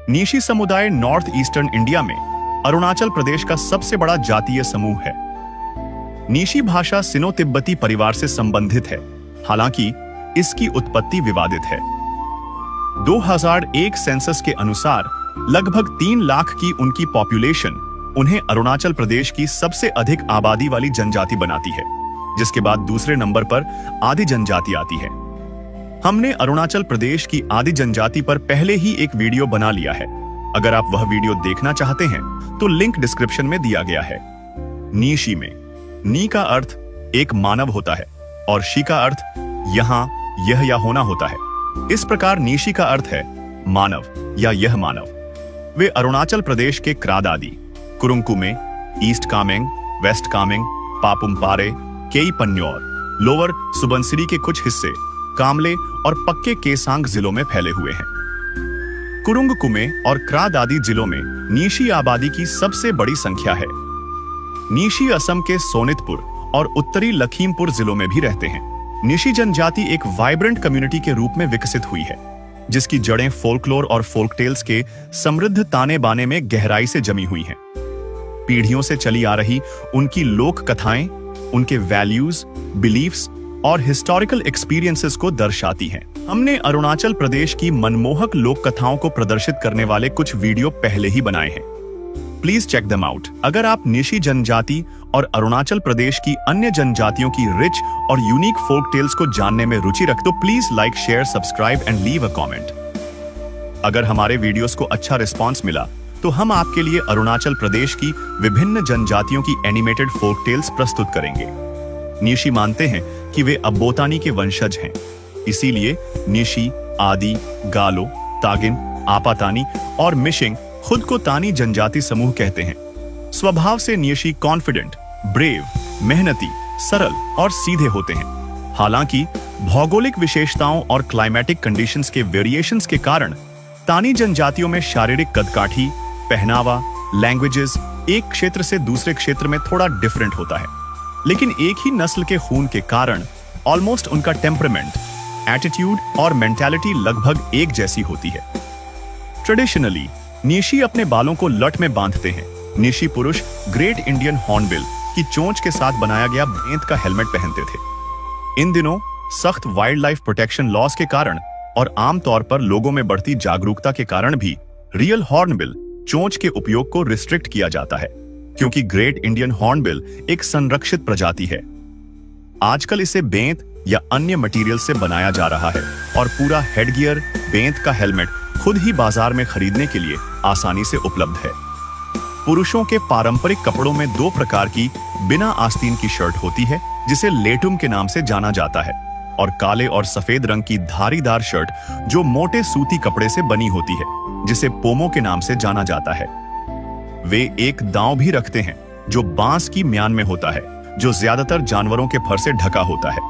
नीशी समुदाय north eastern India में अरुणाचल प्रदेश का सबसे बड़ा जातीय समूह है। नीशी भाषा सिनो तिब्बती परिवार से संबंधित है, हालांकि इसकी उत्पत्ति विवादित है। 2001 सेंसस के अनुसार लगभग 3 लाख की उनकी पॉपुलेशन उन्हें अरुणाचल प्रदेश की सबसे अधिक आबादी वाली जनजाति बनाती है, जिसके बाद दूसरे नंबर पर आदि जनजाति आती है। हमने अरुणाचल प्रदेश की आदि जनजाति पर पहले ही एक वीडियो बना लिया है। अगर आप वह वीडियो देखना चाहते हैं तो लिंक डिस्क्रिप्शन में दिया गया है। नीशी में नी का अर्थ एक मानव होता है और शी का अर्थ यहां, यह या होना होता है। इस प्रकार नीशी का अर्थ है मानव या यह मानव। वे अरुणाचल प्रदेश के क्रा दादी, कुरुंग कुमे, ईस्ट कामेंग, वेस्ट कामेंग, पापुम पारे, केई पन्योर, लोअर सुबनसिरी के कुछ हिस्से, कामले और पक्के केसांग जिलों में फैले हुए हैं। कुरुंग कुमे और क्रा दादी जिलों में नीशी आबादी की सबसे बड़ी संख्या है। नीशी असम के सोनितपुर और उत्तरी लखीमपुर जिलों में भी रहते हैं। नीशी जनजाति एक वाइब्रेंट कम्युनिटी के रूप में विकसित हुई है, जिसकी जड़ें फोल्कलोर और फोल्कटेल्स के समृद्ध ताने बाने में गहराई से जमी हुई हैं। पीढ़ियों से चली आ रही उनकी लोक कथाएं उनके वैल्यूज, बिलीफ्स और हिस्टोरिकल एक्सपीरियंसेस को दर्शाती हैं। हमने अरुणाचल प्रदेश की मनमोहक लोक कथाओं को प्रदर्शित करने वाले कुछ वीडियो पहले ही बनाए हैं। Please check them out. अगर आप नीशी जनजाति और अरुणाचल प्रदेश की अन्य जनजातियों की रिच और यूनिक फोक टेल्स को जानने में रुचि रखते तो please like, share, subscribe and leave a comment. अगर हमारे वीडियोस को अच्छा रिस्पॉन्स मिला तो हम आपके लिए अरुणाचल प्रदेश की विभिन्न जनजातियों की एनिमेटेड फोक टेल्स प्रस्तुत करेंगे। नीशी मानते हैं कि वे अब्बोतानी के वंशज हैं, इसीलिए नीशी, आदि, गालो, तागिन, आपातानी और मिशिंग खुद को तानी जनजाति समूह कहते हैं। स्वभाव से नीशी कॉन्फिडेंट, ब्रेव, मेहनती, सरल और सीधे होते हैं। हालांकि भौगोलिक विशेषताओं और क्लाइमेटिक कंडीशंस के वेरिएशंस के कारण तानी जनजातियों में शारीरिक कदकाठी, पहनावा, लैंग्वेजेस एक क्षेत्र से दूसरे क्षेत्र में थोड़ा डिफरेंट होता है, लेकिन एक ही नस्ल के खून के कारण ऑलमोस्ट उनका टेम्परामेंट, एटीट्यूड और मेंटालिटी लगभग एक जैसी होती है। ट्रेडिशनली नीशी अपने बालों को लट में बांधते हैं। नीशी पुरुष ग्रेट इंडियन हॉर्नबिल की चोंच के साथ बनाया गया बेंत का हेलमेट पहनते थे। इन दिनों सख्त वाइल्ड लाइफ प्रोटेक्शन लॉज के कारण और आमतौर पर लोगों में बढ़ती जागरूकता के कारण भी रियल हॉर्नबिल चोंच के उपयोग को रिस्ट्रिक्ट किया जाता है, क्योंकि ग्रेट इंडियन हॉर्नबिल एक संरक्षित प्रजाति है। आजकल इसे बेंत या अन्य मटेरियल से बनाया जा रहा है और पूरा हेडगियर, बेंत का हेलमेट खुद ही बाजार में खरीदने के लिए आसानी से उपलब्ध है। पुरुषों के पारंपरिक कपड़ों में 2 प्रकार की बिना आस्तीन की शर्ट होती है, जिसे लेटुम के नाम से जाना जाता है, और काले और सफेद रंग की धारीदार शर्ट जो मोटे सूती कपड़े से बनी होती है, जिसे पोमो के नाम से जाना जाता है। वे एक दांव भी रखते हैं जो बांस की म्यान में होता है, जो ज्यादातर जानवरों के फर से ढका होता है।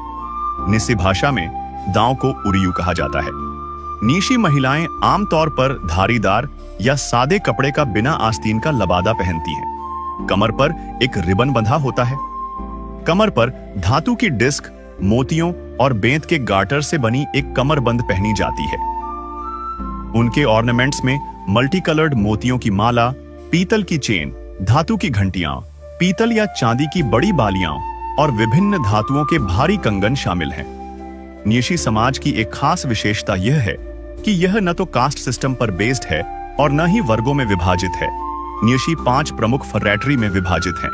निसी भाषा में दांव को उरियू कहा जाता है। नीशी महिलाएं आमतौर पर धारीदार या सादे कपड़े का बिना आस्तीन का लबादा पहनती हैं। कमर पर एक रिबन बंधा होता है। कमर पर धातु की डिस्क, मोतियों और बेंत के गार्टर से बनी एक कमरबंद पहनी जाती है। उनके ऑर्नामेंट्स में मल्टी कलर्ड मोतियों की माला, पीतल की चेन, धातु की घंटियां, पीतल या चांदी की बड़ी बालियां और विभिन्न धातुओं के भारी कंगन शामिल हैं। नीशी समाज की एक खास विशेषता यह है कि यह न तो कास्ट सिस्टम पर बेस्ड है और न ही वर्गों में विभाजित है। नीशी 5 प्रमुख फर्रेटरी में विभाजित हैं,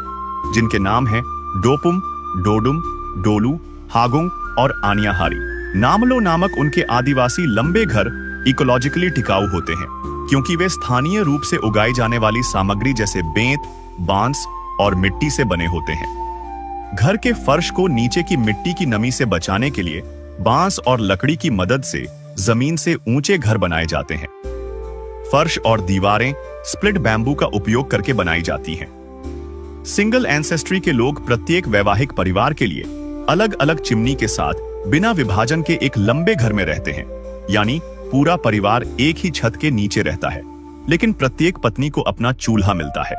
जिनके नाम हैं डोपुम, डोडुम, डोलू, हागुंग और आनियाहारी। नामलो नामक उनके आदिवासी लंबे घर इकोलॉजिकली टिकाऊ होते हैं, क्योंकि वे स्थानीय रूप से उगाई जाने वाली सामग्री जैसे बेंत, बांस और मिट्टी से बने होते हैं। घर के फर्श को नीचे की मिट्टी की नमी से बचाने के लिए बांस और लकड़ी की मदद से जमीन से ऊंचे घर बनाए जाते हैं। फर्श और दीवारें स्प्लिट बैम्बू का उपयोग करके बनाई जाती हैं। सिंगल एंसेस्ट्री के लोग प्रत्येक वैवाहिक परिवार के लिए अलग अलग चिमनी के साथ बिना विभाजन के एक लंबे घर में रहते हैं, यानी पूरा परिवार एक ही छत के नीचे रहता है, लेकिन प्रत्येक पत्नी को अपना चूल्हा मिलता है।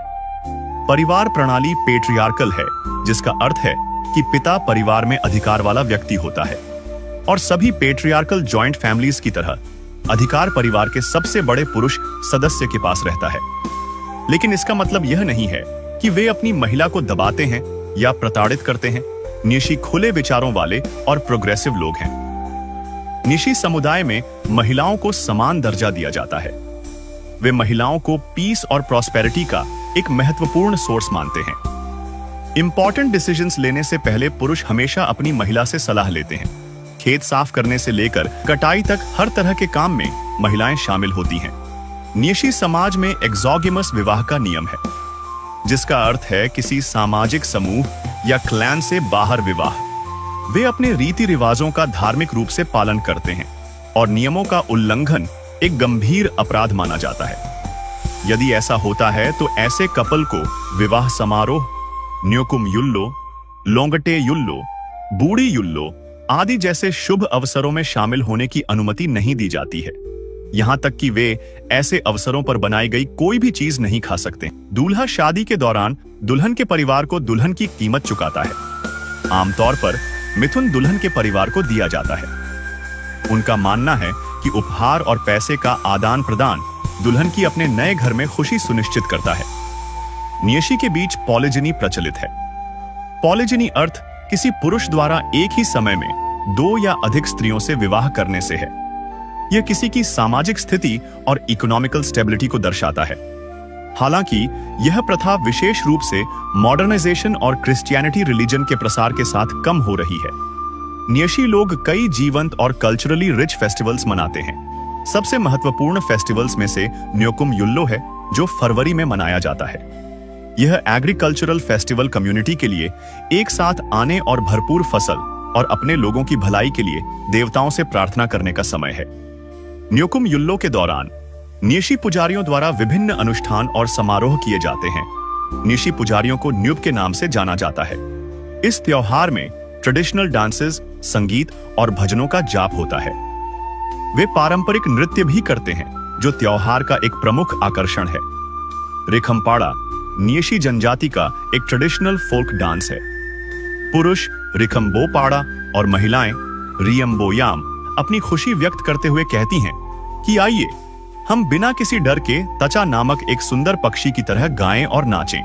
परिवार प्रणाली पेट्रियार्कल है, जिसका अर्थ है कि पिता परिवार में अधिकार वाला व्यक्ति होता है, और सभी पेट्रियार्कल जॉइंट फैमिलीज की तरह अधिकार परिवार के सबसे बड़े पुरुष सदस्य के पास रहता है। लेकिन इसका मतलब यह नहीं है कि वे अपनी महिला को दबाते हैं या प्रताड़ित करते हैं। निशी खुले विचारों वाले और प्रोग्रेसिव लोग हैं। निशी समुदाय में महिलाओं को समान दर्जा दिया जाता है। वे महिलाओं को पीस और प्रॉस्पेरिटी का एक महत्वपूर्ण सोर्स मानते हैं। इंपॉर्टेंट डिसीजंस लेने से पहले पुरुष हमेशा अपनी महिला से सलाह लेते हैं। खेत साफ करने से लेकर कटाई तक हर तरह के काम में महिलाएं शामिल होती हैं। निशी समाज में एक्सोगेमस विवाह का नियम है, जिसका अर्थ है किसी सामाजिक समूह या क्लैन से बाहर विवाह। वे अपने रीति रिवाजों का धार्मिक रूप से पालन करते हैं और नियमों का उल्लंघन एक गंभीर अपराध माना जाता है। यदि ऐसा होता है तो ऐसे कपल को विवाह समारोह, न्योकुम युल्लो, लोंगटे युल्लो, बूढ़ी युल्लो आदि जैसे शुभ अवसरों में शामिल होने की अनुमति नहीं दी जाती है। यहां तक कि वे ऐसे अवसरों पर बनाई गई कोई भी चीज नहीं खा सकते। दूल्हा शादी के दौरान दुल्हन के परिवार को दुल्हन की कीमत चुकाता है। आमतौर पर मिथुन दुल्हन के परिवार को दिया जाता है। उनका मानना है कि उपहार और पैसे का आदान प्रदान दुल्हन की अपने नए घर में खुशी सुनिश्चित करता है। नियशी के बीच पॉलिजिनी प्रचलित है। पॉलिजिनी अर्थ किसी पुरुष द्वारा एक ही समय में 2 या अधिक स्त्रियों से विवाह करने से है। यह किसी की सामाजिक स्थिति और इकोनॉमिकल स्टेबिलिटी को दर्शाता है। हालांकि यह प्रथा विशेष रूप से मॉडर्नाइजेशन और क्रिश्चियनिटी रिलीजन के प्रसार के साथ कम हो रही है। नियशी लोग कई जीवंत और कल्चरली रिच फेस्टिवल्स मनाते हैं। सबसे महत्वपूर्ण फेस्टिवल्स में से न्योकुम युल्लो है, जो फरवरी में मनाया जाता है। यह एग्रीकल्चरल फेस्टिवल कम्युनिटी के लिए एक साथ आने और भरपूर फसल और अपने लोगों की भलाई के लिए देवताओं से प्रार्थना करने का समय है। न्योकुम युल्लो के दौरान निशी पुजारियों द्वारा विभिन्न अनुष्ठान और समारोह किए जाते हैं। निशी पुजारियों को न्युब के नाम से जाना जाता है। इस त्योहार में ट्रेडिशनल डांसेस, संगीत और भजनों का जाप होता है। वे पारंपरिक नृत्य भी करते हैं, जो त्योहार का एक प्रमुख आकर्षण है। रिखमपाड़ा नियशी जनजाति का एक ट्रेडिशनल फोल्क डांस है। पुरुष रिखम्बोपाड़ा और महिलाएं रियम्बोयाम अपनी खुशी व्यक्त करते हुए कहती हैं कि आइए हम बिना किसी डर के तचा नामक एक सुंदर पक्षी की तरह गाएं और नाचें।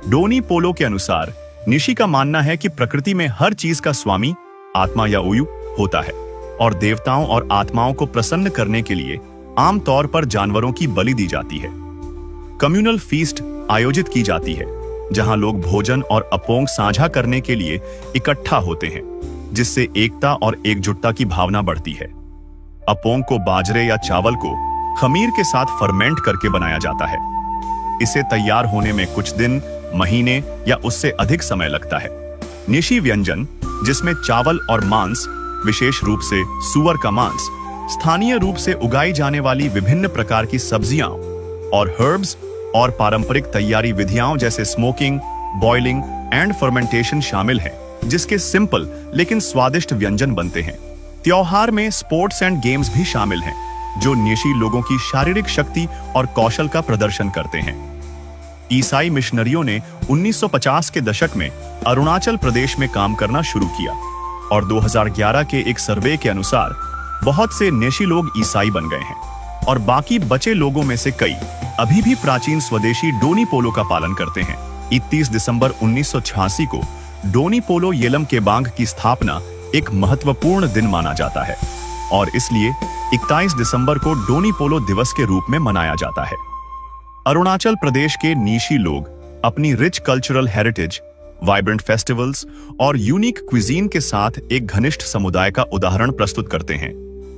डोनी पोलो के अनुसार निशी का मानना है कि प्रकृति में हर चीज का स्वामी आत्मा या उयु होता है और देवताओं और आत्माओं को प्रसन्न करने के लिए आमतौर पर जानवरों की बलि दी जाती है। कम्युनल फीस्ट आयोजित की जाती है, जहां लोग भोजन और अपोंग साझा करने के लिए इकट्ठा होते हैं, जिससे एकता और एकजुटता की भावना बढ़ती है। अपोंग को बाजरे या चावल को खमीर के साथ फर्मेंट करके बनाया जाता है। इसे तैयार होने में कुछ दिन, महीने या उससे अधिक समय लगता है। निशी व्यंजन, जिसमें चावल और मांस, विशेष रूप से सुअर का मांस, स्थानीय रूप से उगाई जाने वाली विभिन्न प्रकार की सब्जियां और हर्ब्स और पारंपरिक तैयारी विधियां जैसे स्मोकिंग, बॉइलिंग एंड फर्मेंटेशन शामिल हैं, जिसके सिंपल लेकिन स्वादिष्ट व्यंजन बनते हैं। त्योहार में स्पोर्ट्स एंड गेम्स भी शामिल हैं, जो निशी लोगों की शारीरिक शक्ति और कौशल का प्रदर्शन करते हैं। ईसाई मिशनरियों ने 1950 के दशक में अरुणाचल प्रदेश में काम करना शुरू किया और 2011 के एक सर्वे के अनुसार बहुत से नेशी लोग ईसाई बन गए हैं और बाकी बचे लोगों में से कई अभी भी प्राचीन स्वदेशी डोनी पोलो का पालन करते हैं। 31 दिसंबर 1986 को डोनी पोलो येलम केबांग की स्थापना एक महत्वपूर्ण दिन माना जाता है और इसलिए 21 दिसंबर को डोनी पोलो दिवस के रूप में मनाया जाता है। अरुणाचल प्रदेश के निशी लोग अपनी rich cultural heritage, vibrant festivals और यूनिक क्विजीन के साथ एक घनिष्ठ समुदाय का उदाहरण प्रस्तुत करते हैं,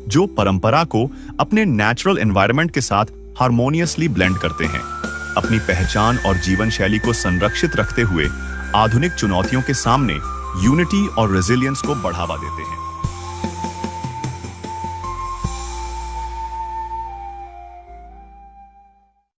जो परंपरा को अपने नेचुरल एनवायरनमेंट के साथ हार्मोनियसली ब्लेंड करते हैं। अपनी पहचान और जीवन शैली को संरक्षित रखते हुए आधुनिक चुनौतियों के सामने यूनिटी और रेजिलियंस को बढ़ावा देते हैं।